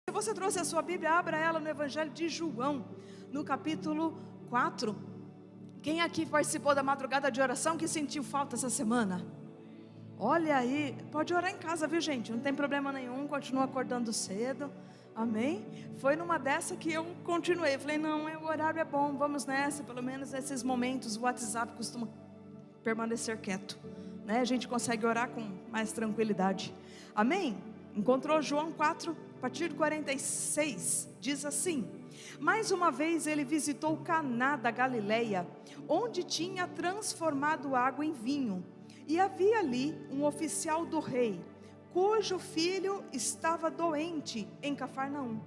Se você trouxe a sua Bíblia, abra ela no Evangelho de João, no capítulo 4. Quem aqui participou da madrugada de oração que sentiu falta essa semana? Olha aí, pode orar em casa, viu gente? Não tem problema nenhum, continua acordando cedo. Amém? Foi numa dessa que eu continuei. Falei, não, o horário é bom, vamos nessa. Pelo menos nesses momentos o WhatsApp costuma permanecer quieto, né? A gente consegue orar com mais tranquilidade. Amém? Encontrou João 4, a partir de 46, diz assim: mais uma vez ele visitou Caná da Galileia, onde tinha transformado água em vinho. E havia ali um oficial do rei, cujo filho estava doente em Cafarnaum.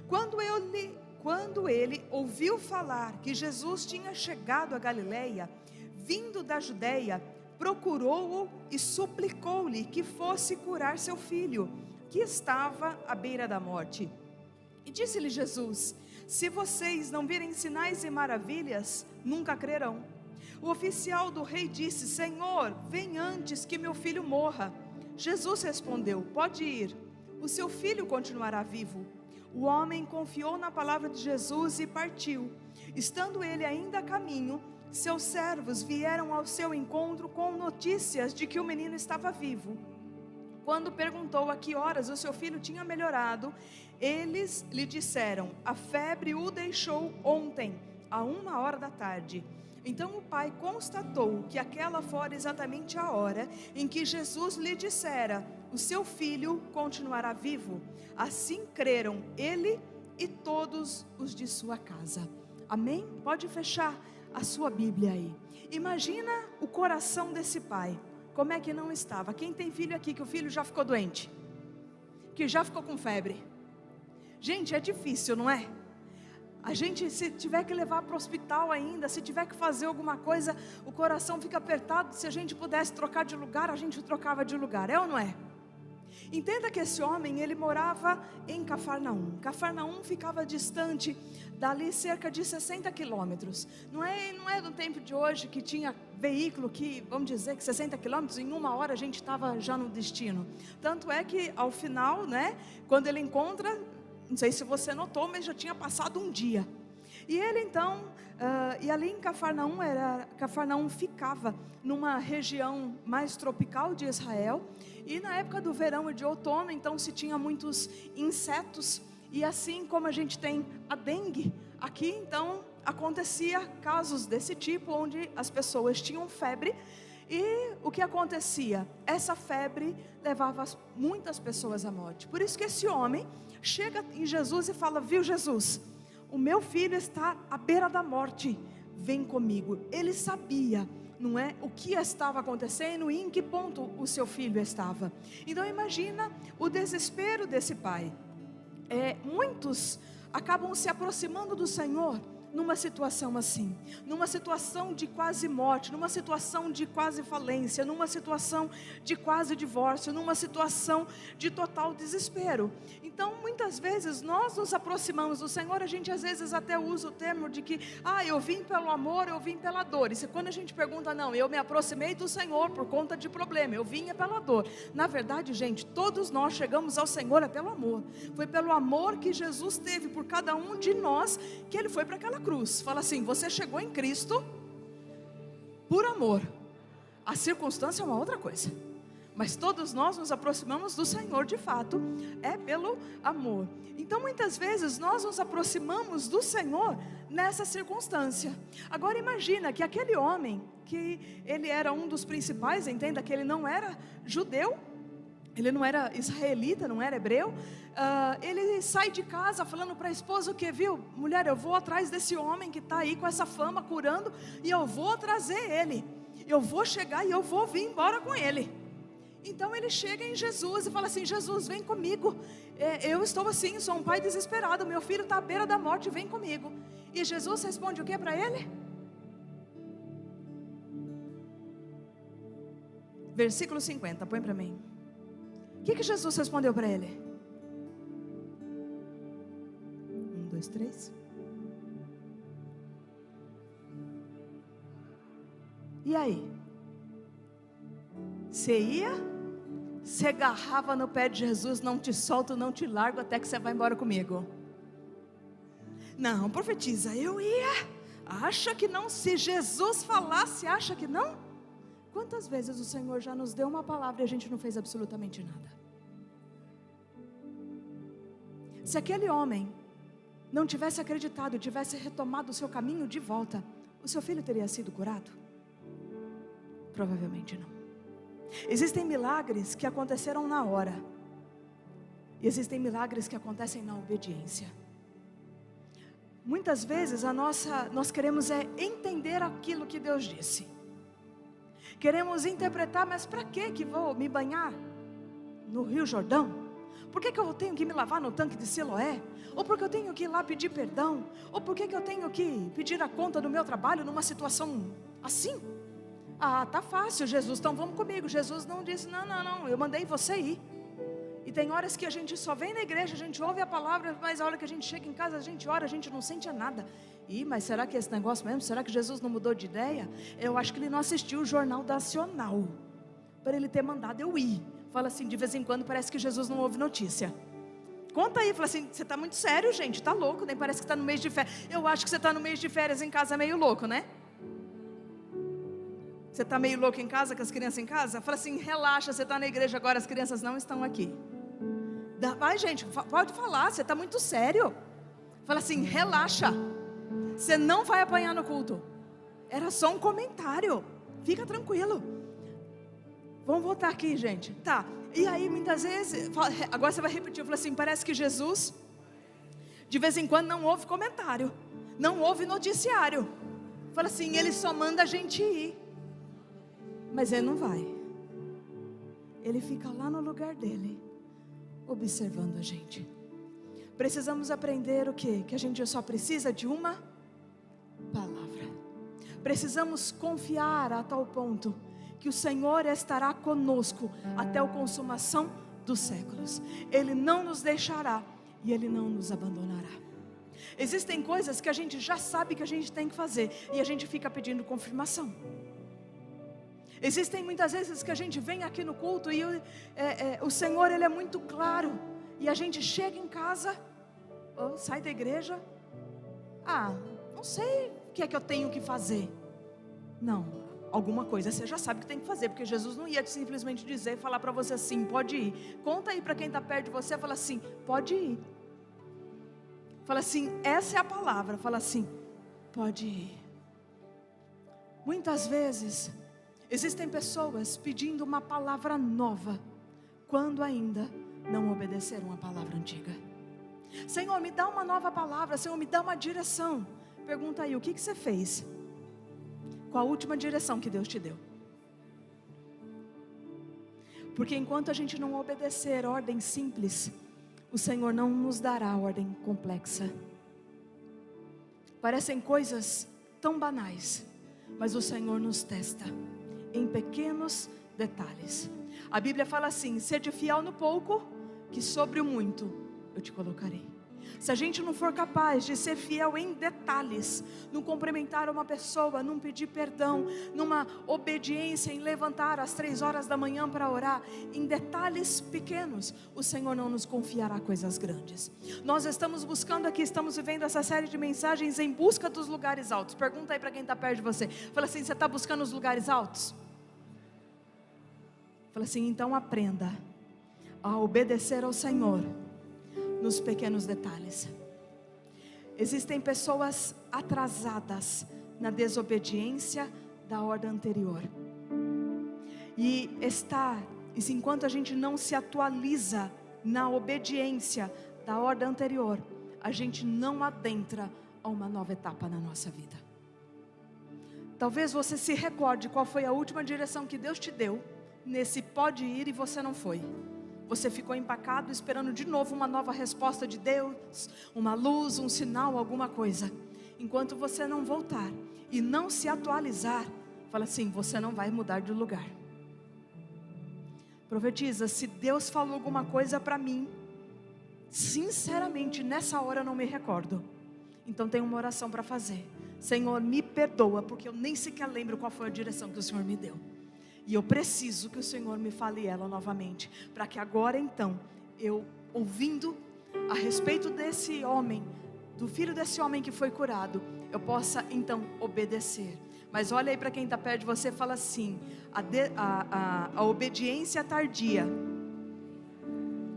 Quando ele ouviu falar que Jesus tinha chegado a Galileia, vindo da Judeia, procurou-o e suplicou-lhe que fosse curar seu filho, que estava à beira da morte. E disse-lhe Jesus: se vocês não virem sinais e maravilhas, nunca crerão. O oficial do rei disse: Senhor, vem antes que meu filho morra. Jesus respondeu: pode ir, o seu filho continuará vivo. O homem confiou na palavra de Jesus e partiu. Estando ele ainda a caminho, seus servos vieram ao seu encontro com notícias de que o menino estava vivo. Quando perguntou a que horas o seu filho tinha melhorado, eles lhe disseram: a febre o deixou ontem, à 1h da tarde. Então o pai constatou que aquela fora exatamente a hora em que Jesus lhe dissera: o seu filho continuará vivo. Assim creram ele e todos os de sua casa. Amém? Pode fechar a sua Bíblia aí. Imagina o coração desse pai. Como é que não estava? Quem tem filho aqui que o filho já ficou doente? Que já ficou com febre? Gente, é difícil, não é? A gente, se tiver que levar para o hospital ainda, se tiver que fazer alguma coisa, o coração fica apertado. Se a gente pudesse trocar de lugar, a gente trocava de lugar, é ou não é? Entenda que esse homem, ele morava em Cafarnaum. Cafarnaum ficava distante dali cerca de 60 quilômetros. Não é do tempo de hoje que tinha veículo que, vamos dizer que 60 quilômetros, em 1h a gente estava já no destino. Tanto é que ao final, né, quando ele encontra, não sei se você notou, mas já tinha passado um dia. E ele então, e ali em Cafarnaum ficava numa região mais tropical de Israel. E na época do verão e de outono, então se tinha muitos insetos. E assim como a gente tem a dengue, aqui então acontecia casos desse tipo, onde as pessoas tinham febre. E o que acontecia? Essa febre levava muitas pessoas à morte. Por isso que esse homem chega em Jesus e fala: viu Jesus, o meu filho está à beira da morte, vem comigo. Ele sabia, não é, o que estava acontecendo e em que ponto o seu filho estava. Então imagina o desespero desse pai. Muitos acabam se aproximando do Senhor numa situação assim, numa situação de quase morte, numa situação de quase falência, numa situação de quase divórcio, numa situação de total desespero. Então muitas vezes nós nos aproximamos do Senhor, a gente às vezes até usa o termo de que eu vim pelo amor, eu vim pela dor. E quando a gente pergunta, não, eu me aproximei do Senhor por conta de problema, eu vinha pela dor. Na verdade, gente, todos nós chegamos ao Senhor pelo amor. Foi pelo amor que Jesus teve por cada um de nós que Ele foi para aquela cruz. Fala assim: você chegou em Cristo por amor. A circunstância é uma outra coisa, mas todos nós nos aproximamos do Senhor de fato pelo amor. Então muitas vezes nós nos aproximamos do Senhor nessa circunstância. Agora imagina que aquele homem, que ele era um dos principais, entenda que ele não era judeu, ele não era israelita, não era hebreu. Ele sai de casa falando para a esposa o que? Viu, mulher, eu vou atrás desse homem que está aí com essa fama curando, e eu vou trazer ele, eu vou chegar e eu vou vir embora com ele. Então ele chega em Jesus e fala assim: Jesus, vem comigo, eu estou assim, sou um pai desesperado, meu filho está à beira da morte, vem comigo. E Jesus responde o que para ele? Versículo 50, põe para mim. O que Jesus respondeu para ele? 1, 2, 3. E aí? Você ia? se agarrava no pé de Jesus: não te solto, não te largo até que você vai embora comigo. Não, profetiza, eu ia. Acha que não? Se Jesus falasse, acha que não? Quantas vezes o Senhor já nos deu uma palavra e a gente não fez absolutamente nada? Se aquele homem não tivesse acreditado, tivesse retomado o seu caminho de volta, o seu filho teria sido curado? Provavelmente não. Existem milagres que aconteceram na hora, e existem milagres que acontecem na obediência. Muitas vezes nós queremos entender aquilo que Deus disse. Queremos interpretar, mas para que vou me banhar no Rio Jordão? Por que eu tenho que me lavar no tanque de Siloé? Ou porque eu tenho que ir lá pedir perdão? Ou por que eu tenho que pedir a conta do meu trabalho numa situação assim? Ah, tá fácil, Jesus, então vamos comigo. Jesus não disse, não, eu mandei você ir. E tem horas que a gente só vem na igreja, a gente ouve a palavra, mas a hora que a gente chega em casa, a gente ora, a gente não sente nada. Mas será que é esse negócio mesmo? Será que Jesus não mudou de ideia? Eu acho que ele não assistiu o Jornal Nacional para ele ter mandado eu ir. Fala assim, de vez em quando parece que Jesus não ouve notícia. Conta aí, fala assim, você está muito sério, gente, está louco, nem parece que está no mês de férias. Eu acho que você está no mês de férias em casa meio louco, né? Você está meio louco em casa, com as crianças em casa? Fala assim, relaxa, você está na igreja agora, as crianças não estão aqui. Vai, gente, pode falar, você está muito sério. Fala assim, relaxa, você não vai apanhar no culto. Era só um comentário, fica tranquilo. Vamos voltar aqui, gente. Tá, e aí muitas vezes, agora você vai repetir, fala assim, parece que Jesus, de vez em quando não ouve comentário, não ouve noticiário. Fala assim, ele só manda a gente ir. Mas ele não vai. Ele fica lá no lugar dele, observando a gente. Precisamos aprender o quê? Que a gente só precisa de uma palavra. Precisamos confiar a tal ponto que o Senhor estará conosco até a consumação dos séculos. Ele não nos deixará e Ele não nos abandonará. Existem coisas que a gente já sabe que a gente tem que fazer e a gente fica pedindo confirmação. Existem muitas vezes que a gente vem aqui no culto e o Senhor, Ele é muito claro, e a gente chega em casa, sai da igreja, não sei o que é que eu tenho que fazer. Não, alguma coisa você já sabe que tem que fazer, porque Jesus não ia simplesmente dizer, falar para você assim, pode ir. Conta aí para quem está perto de você, fala assim, pode ir. Fala assim, essa é a palavra, fala assim, pode ir. Muitas vezes existem pessoas pedindo uma palavra nova, quando ainda não obedeceram a palavra antiga. Senhor, me dá uma nova palavra, Senhor, me dá uma direção. Pergunta aí, o que você fez? Qual a última direção que Deus te deu? Porque enquanto a gente não obedecer ordem simples, o Senhor não nos dará ordem complexa. Parecem coisas tão banais, mas o Senhor nos testa em pequenos detalhes. A Bíblia fala assim, sede fiel no pouco, que sobre o muito eu te colocarei. Se a gente não for capaz de ser fiel em detalhes, no cumprimentar uma pessoa, num pedir perdão, numa obediência, em levantar às 3 horas da manhã para orar, em detalhes pequenos, o Senhor não nos confiará coisas grandes. Nós estamos buscando aqui, estamos vivendo essa série de mensagens em busca dos lugares altos. Pergunta aí para quem está perto de você, fala assim, você está buscando os lugares altos? Fala assim, então aprenda a obedecer ao Senhor nos pequenos detalhes. Existem pessoas atrasadas na desobediência da ordem anterior. E enquanto a gente não se atualiza na obediência da ordem anterior, a gente não adentra a uma nova etapa na nossa vida. Talvez você se recorde qual foi a última direção que Deus te deu nesse pode ir e você não foi. Você ficou empacado esperando de novo uma nova resposta de Deus, uma luz, um sinal, alguma coisa. Enquanto você não voltar e não se atualizar, fala assim, você não vai mudar de lugar. Profetiza, se Deus falou alguma coisa para mim, sinceramente nessa hora eu não me recordo. Então tem uma oração para fazer. Senhor, me perdoa, porque eu nem sequer lembro qual foi a direção que o Senhor me deu. E eu preciso que o Senhor me fale ela novamente, para que agora então, eu ouvindo a respeito desse homem, do filho desse homem que foi curado, eu possa então obedecer. Mas olha aí para quem está perto de você e fala assim: a obediência tardia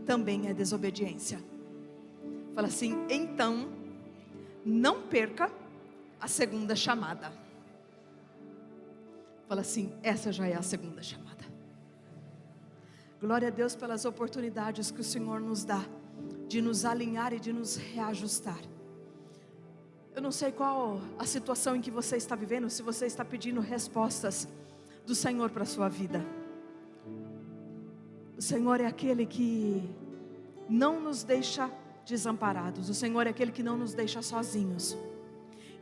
também é desobediência. Fala assim: então, não perca a segunda chamada. Fala assim: essa já é a segunda chamada. Glória a Deus pelas oportunidades que o Senhor nos dá de nos alinhar e de nos reajustar. Eu não sei qual a situação em que você está vivendo, se você está pedindo respostas do Senhor para a sua vida. O Senhor é aquele que não nos deixa desamparados. O Senhor é aquele que não nos deixa sozinhos.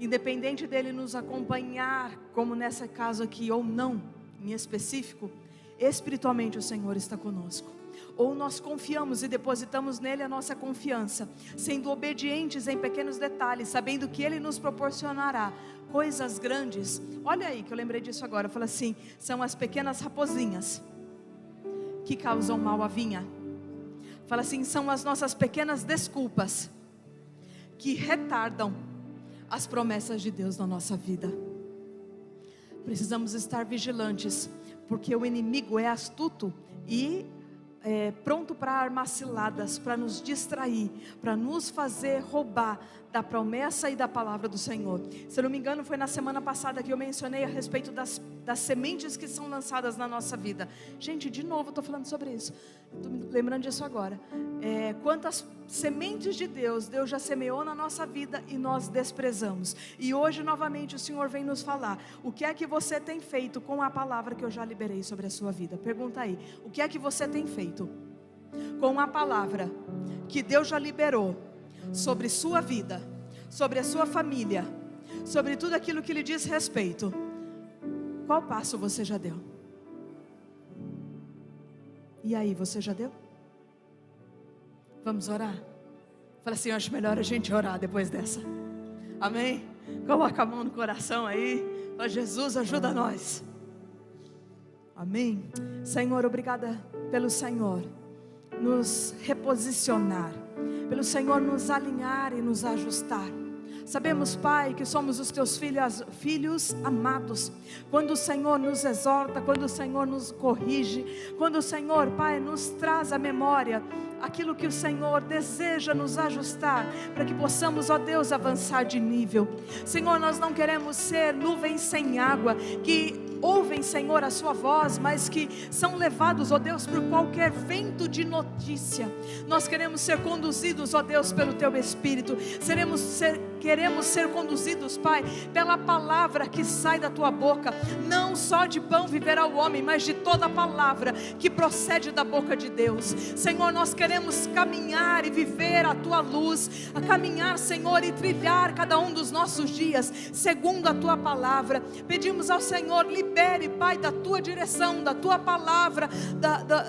Independente dele nos acompanhar, como nesse caso aqui, ou não, em específico, espiritualmente o Senhor está conosco. Ou nós confiamos e depositamos nele a nossa confiança, sendo obedientes em pequenos detalhes, sabendo que ele nos proporcionará coisas grandes. Olha aí que eu lembrei disso agora. Fala assim: são as pequenas raposinhas que causam mal à vinha. Fala assim: são as nossas pequenas desculpas que retardam as promessas de Deus na nossa vida. Precisamos estar vigilantes, porque o inimigo é astuto e pronto para armar ciladas, para nos distrair, para nos fazer roubar da promessa e da palavra do Senhor. Se eu não me engano, foi na semana passada que eu mencionei a respeito das sementes que são lançadas na nossa vida. Gente, de novo estou falando sobre isso, estou me lembrando disso agora. Quantas sementes de Deus já semeou na nossa vida e nós desprezamos. E hoje novamente o Senhor vem nos falar: o que é que você tem feito com a palavra que eu já liberei sobre a sua vida? Pergunta aí: o que é que você tem feito com a palavra que Deus já liberou sobre sua vida, sobre a sua família, sobre tudo aquilo que lhe diz respeito? Qual passo você já deu? E aí, você já deu? Vamos orar? Fala assim: eu acho melhor a gente orar depois dessa. Amém? Coloca a mão no coração aí. Fala: Jesus, ajuda nós. Amém? Senhor, obrigada pelo Senhor nos reposicionar, pelo Senhor nos alinhar e nos ajustar. Sabemos, Pai, que somos os teus filhos amados. Quando o Senhor nos exorta, quando o Senhor nos corrige, quando o Senhor, Pai, nos traz à memória aquilo que o Senhor deseja nos ajustar, para que possamos, ó Deus, avançar de nível. Senhor, nós não queremos ser nuvens sem água, que ouvem, Senhor, a sua voz, mas que são levados, ó Deus, por qualquer vento de notícia. Nós queremos ser conduzidos, ó Deus, pelo teu Espírito. Queremos ser conduzidos, Pai, pela palavra que sai da tua boca. Não só de pão viverá o homem, mas de toda a palavra que procede da boca de Deus. Senhor, nós queremos caminhar e viver a tua luz, a caminhar, Senhor, e trilhar cada um dos nossos dias segundo a tua palavra. Pedimos ao Senhor: libere, Pai, da tua direção, da tua palavra,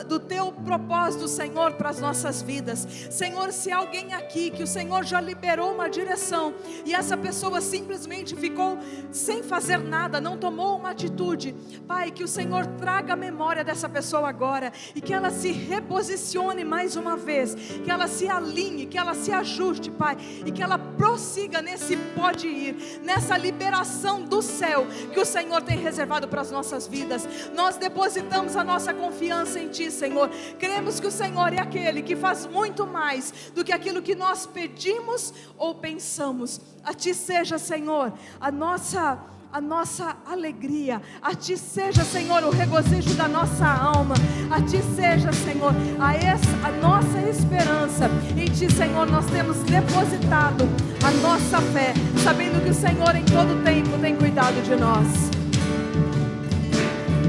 do teu propósito, Senhor, para as nossas vidas. Senhor, se há alguém aqui que o Senhor já liberou uma direção e essa pessoa simplesmente ficou sem fazer nada, não tomou uma atitude, Pai, que o Senhor traga a memória dessa pessoa agora e que ela se reposicione mais uma vez, que ela se alinhe, que ela se ajuste, Pai, e que ela prossiga nesse pode ir, nessa liberação do céu que o Senhor tem reservado para as nossas vidas. Nós depositamos a nossa confiança em Ti, Senhor. Cremos que o Senhor é aquele que faz muito mais do que aquilo que nós pedimos ou pensamos. A Ti seja, Senhor, a nossa alegria. A Ti seja, Senhor, o regozijo da nossa alma. A Ti seja, Senhor, a nossa esperança. Em Ti, Senhor, nós temos depositado a nossa fé, sabendo que o Senhor em todo tempo tem cuidado de nós.